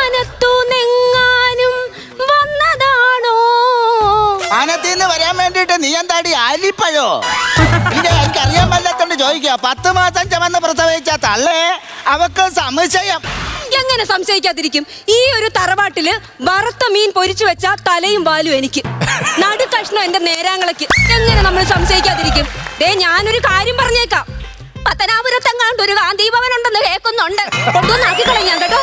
മാനത്തുനെങ്ങാനും വന്നതാണോ? മാനത്തിന്ന് വരാൻ വേണ്ടിട്ട് നീ എന്താടി ആലിപ്പഴോ? ഇത് എനിക്കറിയാൻ പറ്റാത്തോണ്ട് ചോദിക്കുക. 10 മാസം ചുമന്ന് പ്രസവിച്ച തള്ളേ അവക്ക് സംശയം. എങ്ങനെ സംശയിക്കാതിരിക്കും? ഈ ഒരു തറവാട്ടില് വറുത്ത മീൻ പൊരിച്ചു വെച്ച തലയും വാലും എനിക്ക്, നടുക്കഷ്ണം എന്റെ നേരാങ്ങളക്ക്. എങ്ങനെ നമ്മൾ സംശയിക്കാതിരിക്കും? ഞാനൊരു കാര്യം പറഞ്ഞേക്കാം. പത്തനാപുരത്തെങ്ങാണ്ട് ഒരു ഗാന്ധി ഭവൻ ഉണ്ടെന്ന് കേൾക്കുന്നുണ്ട്. കൊണ്ടുവന്നാക്കിക്കളെ ഞാൻ കേട്ടോ.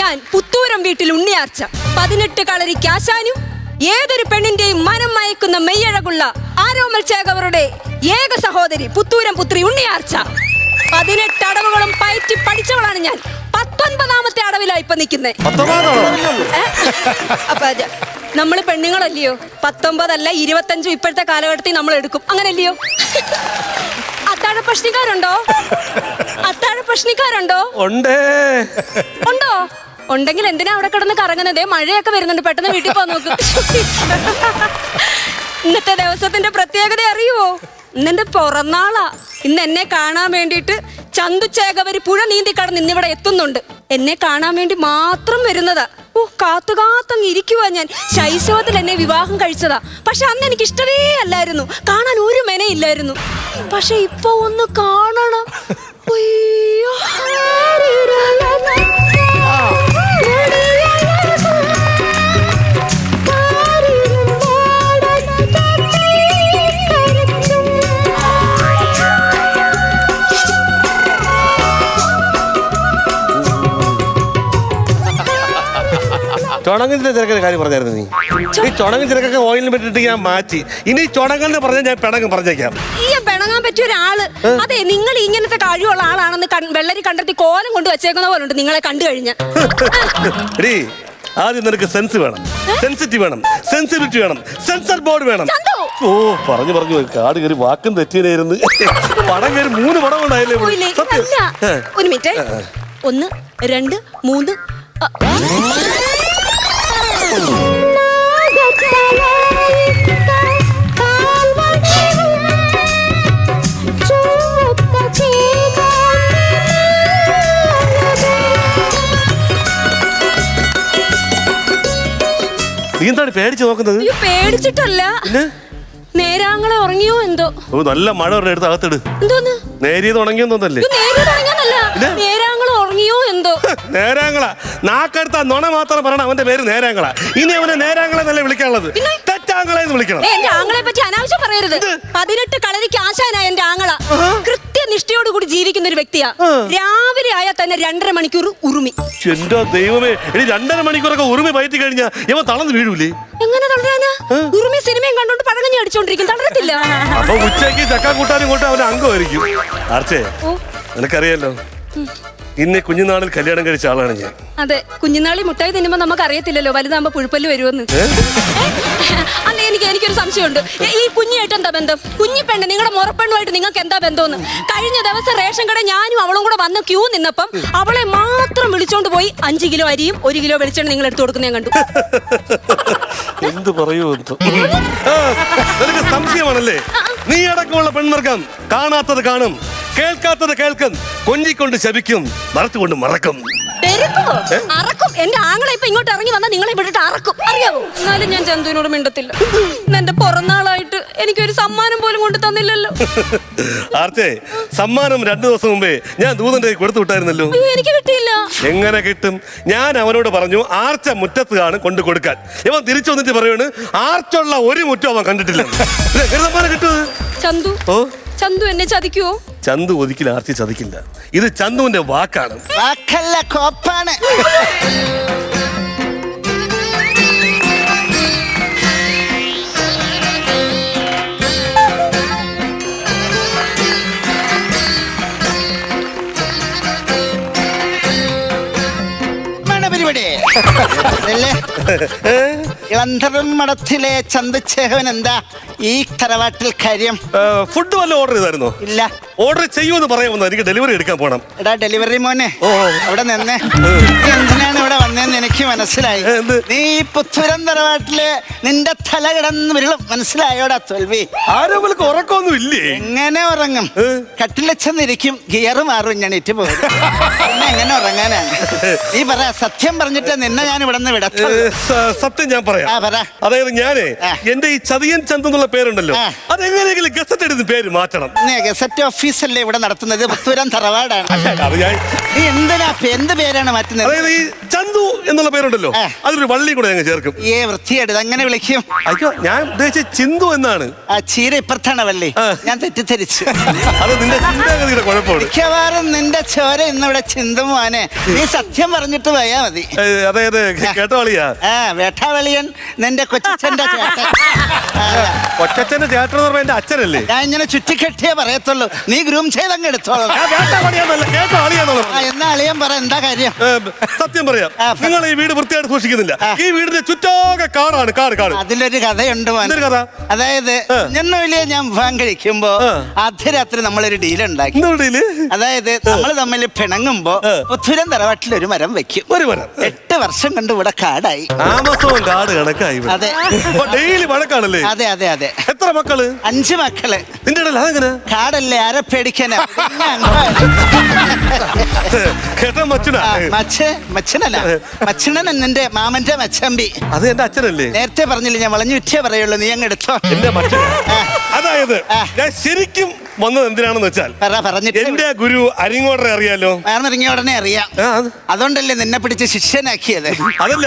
ഞാൻ പുത്തൂരം വീട്ടിൽ ഉണ്ണിയാർച്ച 18 കളരിക്ക് ആശാനും ഏതൊരു പെണ്ണിന്റെയും മനം മയക്കുന്ന മെയ്യഴകുള്ള ആരോമൽ ചേകവരുടെ ഏക സഹോദരി പുത്തൂരം പുത്രി ഉണ്ണിയാർച്ച. 18 അടവുകളും പയറ്റി പഠിച്ചവളാണ് ഞാൻ. 19ാമത്തെ അടവിലായി ഇപ്പൊ നിൽക്കുന്നേ. അപ്പൊ നമ്മള് പെണ്ണുങ്ങളല്ലയോ? 19 അല്ല 25 ഇപ്പോഴത്തെ കാലഘട്ടത്തിൽ നമ്മൾ എടുക്കും, അങ്ങനല്ലയോ? അത്താഴ പ്രശ്നക്കാരുണ്ടോ? അത്താഴ പ്രശ്നക്കാരുണ്ടോ? ഉണ്ടോ? ഉണ്ടെങ്കിൽ എന്തിനാ അവിടെ കിടന്ന് കറങ്ങുന്നതേ? മഴയൊക്കെ വരുന്നുണ്ട്, പെട്ടെന്ന് വീട്ടിൽ പോകാൻ നോക്ക്. ഇന്നത്തെ ദിവസത്തിന്റെ പ്രത്യേകത അറിയുവോ? ഇന്നെന്റെ പിറന്നാളാ. ഇന്ന് എന്നെ കാണാൻ വേണ്ടിയിട്ട് ചന്തു ചേകവര് പുഴ നീന്തി കടന്ന് ഇന്നിവിടെ എത്തുന്നുണ്ട്. എന്നെ കാണാൻ വേണ്ടി മാത്രം വരുന്നതാ. കാത്തുകാത്തങ്ങ് ഇരിക്കുവാ ഞാൻ. ശൈശവത്തിൽ എന്നെ വിവാഹം കഴിച്ചതാ. പക്ഷെ അന്ന് എനിക്ക് ഇഷ്ടമേ അല്ലായിരുന്നു, കാണാൻ ഒരു മെനയില്ലായിരുന്നു. പക്ഷെ ഇപ്പൊ ഒന്ന് കാണണം. അയ്യോ, ചുണങ്ങിന്റെ തിരക്കിന്റെ കാര്യം പറഞ്ഞായിരുന്നു നീ. ഈ ചുണങ്ങും തിരക്കൊക്കെ ഓയിലിന് പറ്റിട്ട് ഞാൻ മാറ്റി. ഇനി ചുണങ്ങെന്ന് പറഞ്ഞാൽ ഞാൻ പിണങ്ങും പറഞ്ഞേക്കാം. ഈ പിണങ്ങാൻ പറ്റിയ ഒരാള്, അതെ, നിങ്ങൾ ഇങ്ങനത്തെ കഴിവുള്ള ആളാണെന്ന് വെള്ളരി കണ്ടെത്തി കോലം കൊണ്ട് വെച്ചേക്കുന്ന പോലെ ഉണ്ട് നിങ്ങളെ കണ്ടു കഴിഞ്ഞ. ആദ്യം നിനക്ക് സെൻസ് വേണം, സെൻസിറ്റീവ് വേണം, സെൻസിറ്റിവിറ്റി വേണം, സെൻസർ ബോർഡ് വേണം. ഓ പറഞ്ഞു കാട് കയറി വാക്കും തെറ്റിയായിരുന്നു. പടം കയറി 3 പടം ഉണ്ടായില്ലേ? ഒരു മിനിറ്റ്. 1 2 3. നീ എന്താണ് പേടിച്ച് നോക്കുന്നത്? പേടിച്ചിട്ടല്ല, നേരാങ്ങളെ ഉറങ്ങിയോ എന്തോ. നല്ല മഴ എടുത്ത് അകത്തിട്. എന്തോന്ന് നേരിയത് ഉണങ്ങിയോന്നല്ലേ? നേരാങ്ങളെ ഉറങ്ങിയോ എന്തോ. നേരാങ്ങളാ നാക്കടുത്ത നുണ മാത്രം പറയണം. അവന്റെ പേര് നേരാങ്ങളാ. ഇനി അവനെ നേരാങ്ങളെ എന്നല്ലേ വിളിക്കാനുള്ളത്, തെറ്റാങ്ങളെ എന്ന് വിളിക്കണം. എന്റെ ആങ്ങളെ പറ്റി അനാവശ്യം പറയരുത്. 18 കളരിക്ക് ആശാനായ എന്റെ ആങ്ങള കൃത്യനിഷ്ഠയോട് കൂടി ജീവിക്കുന്ന ഒരു വ്യക്തിയാ. രാവിലെ ആയാൽ തന്നെ 2.5 മണിക്കൂർ ഉറുമി. എന്റെ ദൈവമേ, 2.5 മണിക്കൂറൊക്കെ ഉറുമി പയറ്റി കഴിഞ്ഞാ ഇവ തളർന്ന് വീഴൂലേ? എങ്ങനെ തളരാനാ? ഉറുമി സിനിമയും കണ്ടോണ്ട് പഴകഞ്ഞി അടിച്ചോണ്ടിരിക്കും, തളരത്തില്ല. അപ്പൊ ഉച്ചയ്ക്ക് ചക്ക കൂട്ടാനും കൊണ്ട് അവന് അംഗമായിരിക്കും. ആർച്ചേ, നിനക്കറിയാലോ, ഇന്ന് കുഞ്ഞുനാളിൽ കല്യാണം കഴിച്ച ആളാണ് ഞാൻ. അതെ, കുഞ്ഞുനാളിൽ മുട്ടായി തിന്നുമ്പോ നമുക്ക് അറിയത്തില്ലല്ലോ വലുതാകുമ്പോ പുഴുപ്പല്ല് വരുമെന്ന്. അല്ല, എനിക്കൊരു സംശയമുണ്ട്. ഈ കുഞ്ഞായിട്ട് എന്താ ബന്ധം? കുഞ്ഞി പെണ്ണ്, നിങ്ങളുടെ മുറപ്പെണ്ണുമായിട്ട് നിങ്ങൾക്ക് എന്താ ബന്ധമെന്ന്? കഴിഞ്ഞ ദിവസം റേഷൻ കട ഞാനും അവളും കൂടെ വന്ന് ക്യൂ നിന്നപ്പം അവളെ മാത്രം വിളിച്ചോണ്ട് പോയി 5 കിലോ അരിയും 1 കിലോ വെളിച്ചെണ്ണ നിങ്ങൾ എടുത്തു കൊടുക്കുന്ന ഞാൻ കണ്ടു. എന്ത് പറയൂ, സംശയമാണല്ലേ? നീ അടക്കമുള്ള പെൺമർക്കം കാണാത്തത് കാണും, കേൾക്കാത്തത് കേൾക്കും, കൊഞ്ചിക്കൊണ്ട് ശപിക്കും, മറത്തുകൊണ്ട് മറക്കും. അറക്കും. എന്റെ ആങ്ങളെ ഇപ്പൊ ഇങ്ങോട്ട് ഇറങ്ങി വന്നാൽ നിങ്ങളെ വിട്ടിട്ട് അറക്കും, അറിയാവോ? എന്നാലും ഞാൻ ചന്തുവിനോട് മിണ്ടത്തില്ല. എന്റെ പിറന്നാളായിട്ട് എനിക്കൊരു സമ്മാനം പോലും കൊണ്ട് തന്നില്ലല്ലോ. ആർച്ചേ, സമ്മാനം 2 ദിവസം മുമ്പേ ഞാൻ ദൂതന്റെ കൊടുത്തു വിട്ടായിരുന്നല്ലോ. എനിക്ക് കിട്ടിയില്ല. എങ്ങനെ കിട്ടും? ഞാൻ അവനോട് പറഞ്ഞു ആർച്ച മുറ്റത്ത് കാണും കൊണ്ട് കൊടുക്കാൻ. ഇവൻ തിരിച്ചു വന്നിട്ട് പറയുവാണ് ആർച്ചുള്ള ഒരു മുറ്റം അവൻ കണ്ടിട്ടില്ല. സമ്മാനം കിട്ടുമോ? ചന്തു, ചന്തു എന്നെ ചതിക്കുവോ? ചന്തു ഒരിക്കലും ആർച്ചി ചതിക്കില്ല. ഇത് ചന്തുവിന്റെ വാക്കാണ്. വാക്കല്ല, കോപ്പാണ്. പരിപാടി ഇളന്തരം മഠത്തിലെ ചന്തച്ചേവൻ എന്താ ഈ തറവാട്ടിൽ കാര്യം? ഫുഡ് വല്ല ഓർഡർ ചെയ്തായിരുന്നോ? ഇല്ല. ഓർഡർ ചെയ്യുമെന്ന് പറയാമെന്ന്. എനിക്ക് ഡെലിവറി എടുക്കാൻ പോണം. എടാ ഡെലിവറി മോനെ, അവിടെ നിന്നേ. എന്തിനാണ് ഇവിടെ വന്നതെന്ന് എനിക്ക് മനസ്സിലായി. എന്ത്? നീ ഈ പുത്തൂരം തറവാട്ടില് നിന്റെ തല കിടന്ന് വിരളും. മനസ്സിലായോടാ തോൽവി? ആരോമലക്ക് ഉറക്കമൊന്നും ഇല്ലേ? എങ്ങനെ ഉറങ്ങും? കട്ടിലച്ചെന്നിരിക്കും, ഗിയർ മാറും, ഞണിറ്റ് പോകും. പിന്നെ എങ്ങനെ ഉറങ്ങാനാണ്? നീ പറ, സത്യം പറഞ്ഞിട്ട് നിന്നെ ഞാൻ ഇവിടെ നിന്ന് വിടത്തുള്ളൂ. സത്യം ഞാൻ പറയാം. പറ. അതായത് ഞാനേ എന്റെ ഈ ചതിയൻ ചന്ത് എന്നുള്ള പേരുണ്ടല്ലോ, അതെങ്ങനെയെങ്കിലും ഗസറ്റ് എടുത്ത് പേര് മാറ്റണം. ഗസറ്റ് ഓഫീസല്ലേ ഇവിടെ നടത്തുന്നത്? പുത്തൂരം തറവാടാണ്. അത് ഞാൻ നീ എന്ത് പേരാണ് മാറ്റുന്നത്? അതായത് ഈ ചന്തു എന്നുള്ള പേരുണ്ടല്ലോ, അതൊരു വള്ളി കൂടെ ഞങ്ങൾ ചേർക്കും. വൃത്തിയായിട്ട് അങ്ങനെ വിളിക്കും. അയ്യോ, ഞാൻ ഉദ്ദേശിച്ച ചിന്തു എന്നാണ്. ആ ചീര ഇപ്പുറത്താണ് വള്ളി. ഞാൻ തെറ്റിദ്ധരിച്ചു. അത് നിന്റെ ചിന്താഗതിയുടെ കുഴപ്പമാണ്. മിക്കവാറും നിന്റെ ചോര ഇന്നിവിടെ ചിന്തുമോനെ. നീ സത്യം പറഞ്ഞിട്ട് പോയാ മതി. അതായത് കേട്ടോ വളിയാ? വേട്ടാവളിയൻ നിന്റെ കൊച്ചച്ഛന്റെ ചേട്ടൻ. കൊച്ചച്ഛന്റെ ചേട്ടൻ എന്ന് പറഞ്ഞ എന്റെ അച്ഛനല്ലേ? ഞാൻ ഇങ്ങനെ ചുറ്റിക്കെട്ടിയേ പറയത്തുള്ളൂ. നീ ഗ്രൂം ചെയ്തങ്ങ് എടുത്തോളാം. എന്നാ അളിയൻ പറ, എന്താ കാര്യം? സത്യം പറയാം, നിങ്ങൾ ഈ വീട് വൃത്തിയായിട്ട് സൂക്ഷിക്കുന്നില്ല. ഈ വീടിന്റെ ചുറ്റാകെ കാടാണ്, കാട്. അതിലൊരു കഥയുണ്ട് മോനെ. കഥ? അതായത് ഞങ്ങളിലെ ഞാൻ വിവാഹം കഴിക്കുമ്പോ അർദ്ധരാത്രി നമ്മളൊരു ഡീൽ ഉണ്ടാക്കി. അതായത് നമ്മൾ തമ്മിൽ പിണങ്ങുമ്പോ പുത്തൂരം തറവാട്ടിൽ ഒരു മരം വെക്കും. 8 വർഷം കൊണ്ട് ഇവിടെ കാടായി. ആമസോൺ കാട് കണക്കായി. അതെ, ഡെയിലി വഴക്കാണല്ലേ? അതെ അതെ അതെ. എത്ര മക്കള്? 5 മക്കള്. നിന്റെ അതെങ്ങനെ? കാടല്ലേ, ആരെ പേടിക്കാനാ? മച്ചണൻ നിന്റെ മാമന്റെ മച്ചമ്പി. അത് എന്റെ അച്ഛനല്ലേ? നേരത്തെ പറഞ്ഞില്ല, ഞാൻ വളഞ്ഞു വിറ്റേ പറയുള്ളൂ. നീ അങ്ങ് എടുത്തോ. എന്റെ മച്ചൻ. അതായത് ഞാൻ ശരിക്കും വന്നത് എന്തിനാണെന്ന് വെച്ചാൽ, പറഞ്ഞിട്ട് എന്റെ ഗുരു അരിങ്ങോടനെ അറിയാലോ? ഇറങ്ങിയ ഉടനെ അറിയാം. അതുകൊണ്ടല്ലേ നിന്നെ പിടിച്ച് ശിഷ്യനാക്കിയത്. അതല്ല,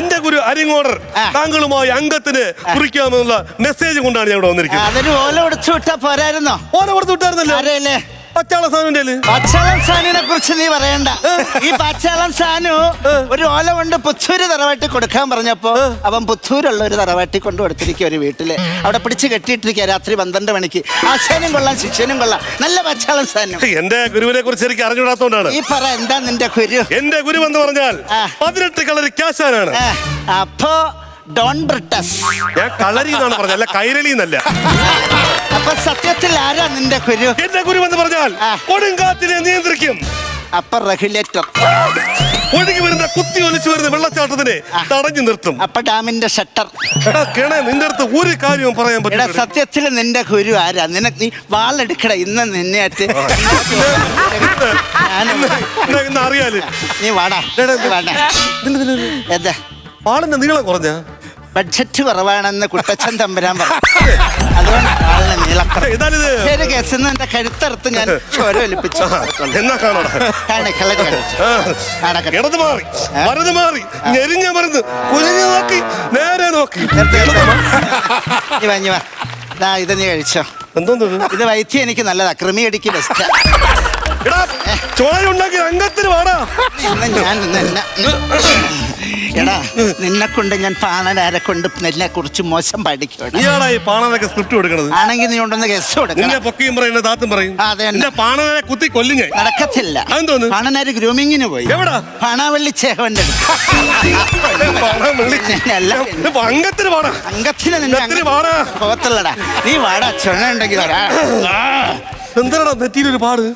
എന്റെ ഗുരു അരിങ്ങോടർ താങ്കളുമായി അംഗത്തിന് കുറിക്കാമെന്നുള്ള മെസ്സേജ് കൊണ്ടാണ് ഞാൻ ഇവിടെ വന്നിരിക്കുന്നത്. അതൊരു ഓല കൊടുത്തു വിട്ടാ പോരായിരുന്നോ? ഓല കൊടുത്തു വിട്ടായിരുന്നല്ലോ. ആരെയല്ലേ? പച്ചാളം സാനുവിനെ കുറിച്ച് നീ പറയണ്ട. ഈ പച്ചാളം സാനു ഒരു ഓല കൊണ്ട് പുത്തൂര് തറവാട്ടി കൊടുക്കാൻ പറഞ്ഞപ്പോ അവൻ പുത്തൂരുള്ള ഒരു തറവാട്ടി കൊണ്ട് കൊടുത്തിരിക്കുക. ഒരു വീട്ടില് അവിടെ പിടിച്ച് കെട്ടിയിട്ടിരിക്കുക. രാത്രി 12 മണിക്ക്. ആശാനും കൊള്ളാം, ശിക്ഷനും കൊള്ളാം. നല്ല പച്ചാളം സാനു. എന്റെ ഗുരുവിനെ കുറിച്ച് എനിക്ക് അറിഞ്ഞുകൂടാത്തോണ്ടാണ്. ഈ പറ, എന്താ നിന്റെ ഗുരു? എന്റെ ഗുരു എന്ന് പറഞ്ഞാൽ 18 കളരി ക്യാശാനാണ്. അപ്പോ ഡോൺ ബ്രിട്ടസ്. ഞാൻ കളരി എന്നാണ് പറഞ്ഞത്, അല്ല കൈരളി എന്നല്ല. അപ്പൊ സത്യത്തിൽ ആരാ നിന്റെ ഗുരു? എന്റെ ഗുരു എന്ന് പറഞ്ഞാൽ കൊടുങ്കാറ്റിനെ നിയന്ത്രിക്കും. അപ്പൊ റെഗുലേറ്റർ. ഒഴുകി വരുന്ന കുത്തി ഒലിച്ചു വരുന്ന വെള്ളച്ചാട്ടത്തിനെ തടഞ്ഞു നിർത്തും. അപ്പൊ ഡാമിന്റെ ഷട്ടർ. നിന്റെ അടുത്ത് ഒരു കാര്യവും പറയാൻ പറ്റില്ല. സത്യത്തിൽ നിന്റെ ഗുരു ആരാ? നിനക്ക് നീ വാളെടുക്കട. ഇന്ന് നിന്നെ അറിയാല്. നീ വാടാ. എന്താ വാളിന്റെ നീളം കുറഞ്ഞ? ബഡ്ജറ്റ് കുറവാണെന്ന് കുട്ടച്ചൻ തമ്പുരാൻ പറഞ്ഞു. അതുകൊണ്ട് ആളിനെ നീളം എന്റെ കഴുത്തറുത്ത് ഞാൻ ചോര ഒലിപ്പിച്ചു. ഇടത് മാറി, വലത് മാറി, ഞെരിഞ്ഞ മരുന്ന് കുഞ്ഞു നോക്കി, നേരെ നോക്കി. ഇത് നീ കഴിച്ചോ. എന്തോന്ന് ഇത് വൈദ്യം എനിക്ക് നല്ലതാ. കൃമിയടിക്ക് ബെസ്റ്റാ. ചോയുണ്ടാക്കി അംഗത്തിന് വാടാ. എടാ, നിന്നെ കൊണ്ട് ഞാൻ പാണനാരെ കൊണ്ട് നിന്നെ കുറിച്ച് മോശം പഠിക്കണം. പാണനൊക്കെ സ്ക്രിപ്റ്റ് കൊടുക്കണത് ആണെങ്കിൽ നീ കൊണ്ടൊന്ന് ഗസ് കൊടുക്കണം. പൊക്കിയും പറയും താത്തും പറയും. പാണനെ കുത്തി കൊല്ലുങ്ങ നടക്കത്തില്ല. എന്തോന്ന്? പാണനാര് ഗ്രൂമിങ്ങിന് പോയി. എവിടാ? പാണാവള്ളി ചേവന്റെ അംഗത്തിന് വാടാ. അംഗത്തിന് നിന്നെ പോകത്തുള്ളടാ. നീ വാടാ. ചുണ ഉണ്ടെങ്കിൽ എന്താടാ നെറ്റിയിലൊരു പാട്?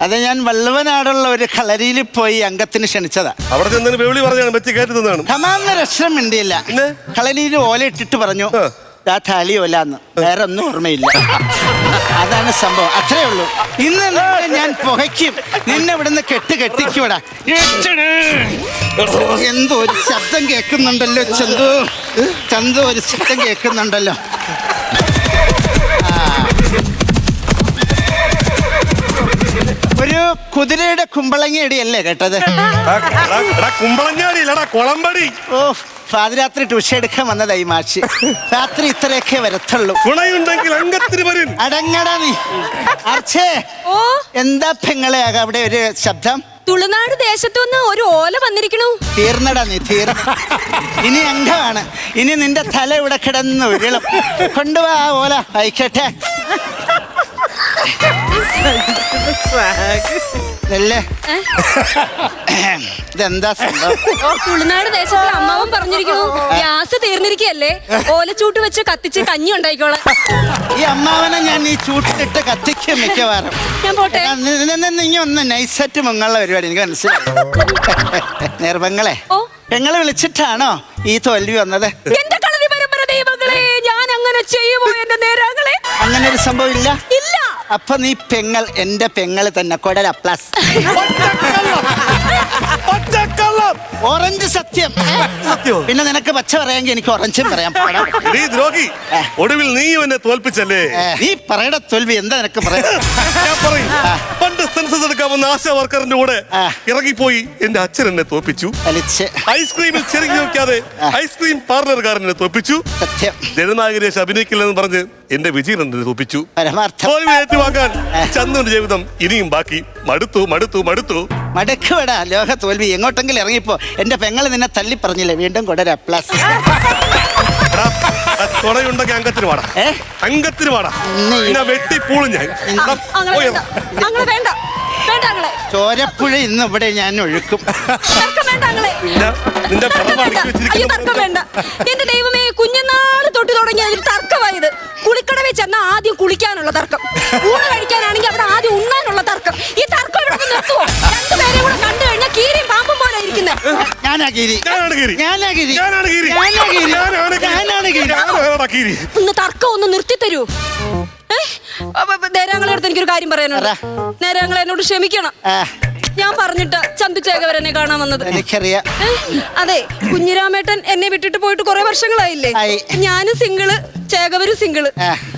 അത് ഞാൻ വള്ളുവനാടുള്ള ഒരു കളരിയിൽ പോയി അംഗത്തിന് ക്ഷണിച്ചതാ. അവിടെ ചെന്ന് വെളി പറഞ്ഞാണ് വെച്ച് കയറ്റുന്നതാണ്. കമാന്ന രക്ഷണം മിണ്ടിയില്ല. കളരിയിൽ ഓല ഇട്ടിട്ട് പറഞ്ഞു താലി ഓലാന്ന്. വേറെ ഒന്നും ഓർമ്മയില്ല. അതാണ് സംഭവം. അത്രേ ഉള്ളൂ. ഇന്ന് ഞാൻ പുകയ്ക്കും. നിന്നെ ഇവിടുന്ന് കെട്ടിക്കൂടാ. എന്തോ ഒരു ശബ്ദം കേൾക്കുന്നുണ്ടല്ലോ ചന്തു ഒരു ശബ്ദം കേൾക്കുന്നുണ്ടല്ലോ. ഒരു കുതിരയുടെ കുമ്പളങ്ങയടിയല്ലേ കേട്ടത്? കുമ്പളങ്ങാടിയില്ലടാ, കുളമ്പടി. ഓ, പാതിരാത്രി ട്യൂഷൻ എടുക്കാൻ വന്നതായി മാഷി. രാത്രി ഇത്രയൊക്കെ വരത്തുള്ളൂ. അടങ്ങടാ നീ. അർച്ചേ, എന്താ പെങ്ങളെ അവിടെ ഒരു ശബ്ദം? തുളുനാട് ദേശത്തുനിന്ന് ഒരു ഓല വന്നിരിക്കണു. തീർന്നടാ നീ, ഇനി അംഗമാണ്. ഇനി നിന്റെ തല ഇവിടെ കിടന്ന് ഉരുളും. കൊണ്ടുപോവാ ഓല. അയക്കട്ടെ. ഇതെന്താ സംഭവം? തുളുനാട് ദേശത്തിൽ അമ്മാവൻ പറഞ്ഞിരിക്കണു ഗ്യാസ് തീർന്നിരിക്കല്ലേ, ഓലച്ചൂട്ട് വെച്ച് കത്തിച്ച് കഞ്ഞി ഉണ്ടായിക്കോളാം. ഈ അമ്മാവനെ ഞാൻ ഈ ചൂട്ടിട്ട് കത്തിക്കും മിക്കവാറും. ഞാൻ പോട്ടെ. നീ ഒന്ന് നൈസായിട്ട് മുങ്ങുള്ള പരിപാടി എനിക്ക് മനസ്സിലായി. നേർവങ്ങളെ പെങ്ങളെ വിളിച്ചിട്ടാണോ ഈ തോൽവി വന്നത്? എന്റെ കളരി പരമ്പര ദൈവങ്ങളെ, ഞാൻ അങ്ങനെ ചെയ്യുമോ എന്റെ നേരാങ്ങളെ? അങ്ങനെ ഒരു സംഭവം ഇല്ല. ഇല്ല. അപ്പൊ നീ പെങ്ങൾ എന്റെ പെങ്ങൾ തന്നെ. കൊടല പ്ലസ് ഓറഞ്ച് സത്യം. പിന്നെ നിനക്ക് പച്ച പറയാമെങ്കിൽ എനിക്ക് ഓറഞ്ചും പറയാം. നീ ദ്രോഹി, ഒടുവിൽ നീ എന്നെ തോൽപ്പിച്ചല്ലേ? നീ പറയട തോൽവി എന്താ നിനക്ക് പറയാ? ഞാൻ പറയും. പണ്ട് സെൻസസ് എടുക്കാൻ വന്ന ആശാ വർക്കറിന്റെ കൂടെ ഇറങ്ങിപ്പോയി എന്റെ അച്ഛൻ എന്നെ തോൽപ്പിച്ചു. ഐസ്ക്രീമിൽ ചെറുകി നോക്കാതെ ഐസ്ക്രീം പാർലർകാരനെ തോൽപ്പിച്ചു. സത്യം. ജനനായകരേഷ് അഭിനയിക്കില്ലെന്ന് പറഞ്ഞ് എന്റെ വിജയൻ എന്നെ തോൽപ്പിച്ചു. പരമാർത്ഥം. തോൽവി ഏറ്റുവാങ്ങാൻ ചന്ദുവിന്റെ ജീവിതം ഇനിയും ബാക്കി. മടുത്തു മടുത്തു മടുത്തു. മടക്കുവേടാ ലോക തോൽവി. എങ്ങോട്ടെങ്കിലും ഇറങ്ങിപ്പോ. എന്റെ പെങ്ങള് നിന്നെ തല്ലി പറഞ്ഞില്ലേ, വീണ്ടും കൊടര പ്ലസ്. തുണയുണ്ടെങ്കിൽ അംഗത്തിന് പാടാ, അംഗത്തിന് പാടാ. വെട്ടിപ്പൂളും ഞാൻ. അങ്ങനെ വേണ്ട, വേണ്ട ആങ്ങളെ. ചോരപ്പുഴ ഇന്ന് ഇവിടെ ഞാൻ ഒഴുക്കും. തർക്കം വേണ്ട ആങ്ങളെ. നിന്റെ അയ്യോ, തർക്കം വേണ്ട. എന്റെ ദൈവമേ, കുഞ്ഞനാള് തൊട്ട് തുടങ്ങിയ ഒരു തർക്കമായത്. കുളിക്കടവിൽ ചെന്നാ ആദ്യം കുളിക്കാനുള്ള തർക്കം, ഊണ് കഴിക്കാനാണെങ്കിൽ അവിടെ ആദ്യം ഉണ്ണാനുള്ള തർക്കം. ഈ തർക്കം ഇവിടെ നിർത്തുവോ? രണ്ടുപേരെ കൂടെ കണ്ടു കഴിഞ്ഞാൽ കീരിയും പാമ്പും പോലെ ഇരിക്കുന്നത്. ഒന്ന് തർക്കം ഒന്ന് നിർത്തി തരൂ. നേരങ്ങളെ അടുത്ത് എനിക്കൊരു കാര്യം പറയാനുണ്ട്. നേരങ്ങളെ എന്നോട് ക്ഷമിക്കണം. ഞാൻ പറഞ്ഞിട്ട് ചന്തുചേകവർ എന്നെ കാണാൻ വന്നത്. എനിക്കറിയാം. അതെ, കുഞ്ഞിരാമേട്ടൻ എന്നെ വിട്ടിട്ട് പോയിട്ട് കുറെ വർഷങ്ങളായില്ലേ. ഞാനും സിംഗിള്, ചേകവരും സിംഗിള്.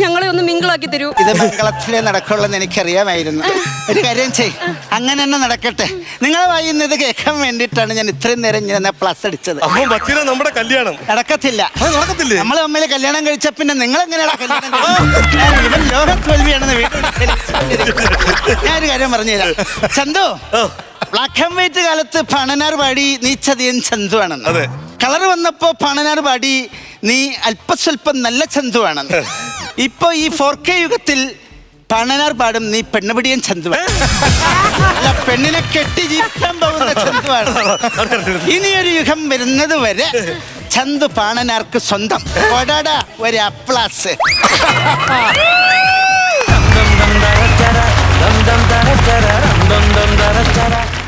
ഞങ്ങളെ ഒന്ന് മിങ്കിളാക്കി തരൂ. ഇത് മംഗളത്തിലേ നടക്കുള്ളെന്ന് എനിക്കറിയാമായിരുന്നു. ഒരു കാര്യം ചെയ്, അങ്ങനെ തന്നെ നടക്കട്ടെ. നിങ്ങളെ വായിന്നത് കേൾക്കാൻ വേണ്ടിയിട്ടാണ് ഞാൻ ഇത്രയും നേരം ഞാൻ പ്ലസ് അടിച്ചത്. നമ്മുടെ കല്യാണം നടക്കത്തില്ല. നടക്കത്തില്ലേ? നമ്മൾ തമ്മിൽ കല്യാണം കഴിച്ച പിന്നെ നിങ്ങൾ എങ്ങനെയാണ് കല്യാണം? ഇവൻ ലോക തോൽവിയാണെന്ന് ഞാനൊരു കാര്യം പറഞ്ഞുതരാം. ചന്തു, ബ്ലാക്ക് ആൻഡ് വൈറ്റ് കാലത്ത് പണനാർ പാടി നീ ചതിയൻ ചന്തു ആണെന്ന്. കളർ വന്നപ്പോ പണനാർ പാടി നീ അല്പസ്വല്പം നല്ല ചന്തു ആണെന്ന്. ഇപ്പൊ ഈ 4K യുഗത്തിൽ പണനാർ പാടും നീ പെണ്ണുപിടിയൻ ചന്തുവാണ്. അല്ല, പെണ്ണിനെ കെട്ടി ജീവിക്കാൻ പോകുന്ന ചന്തുവാണ്. ഇനിയൊരു യുഗം വരുന്നത് വരെ ചന്തു പാണനാർക്ക് സ്വന്തം. ഒരു അപ്ലാസ്.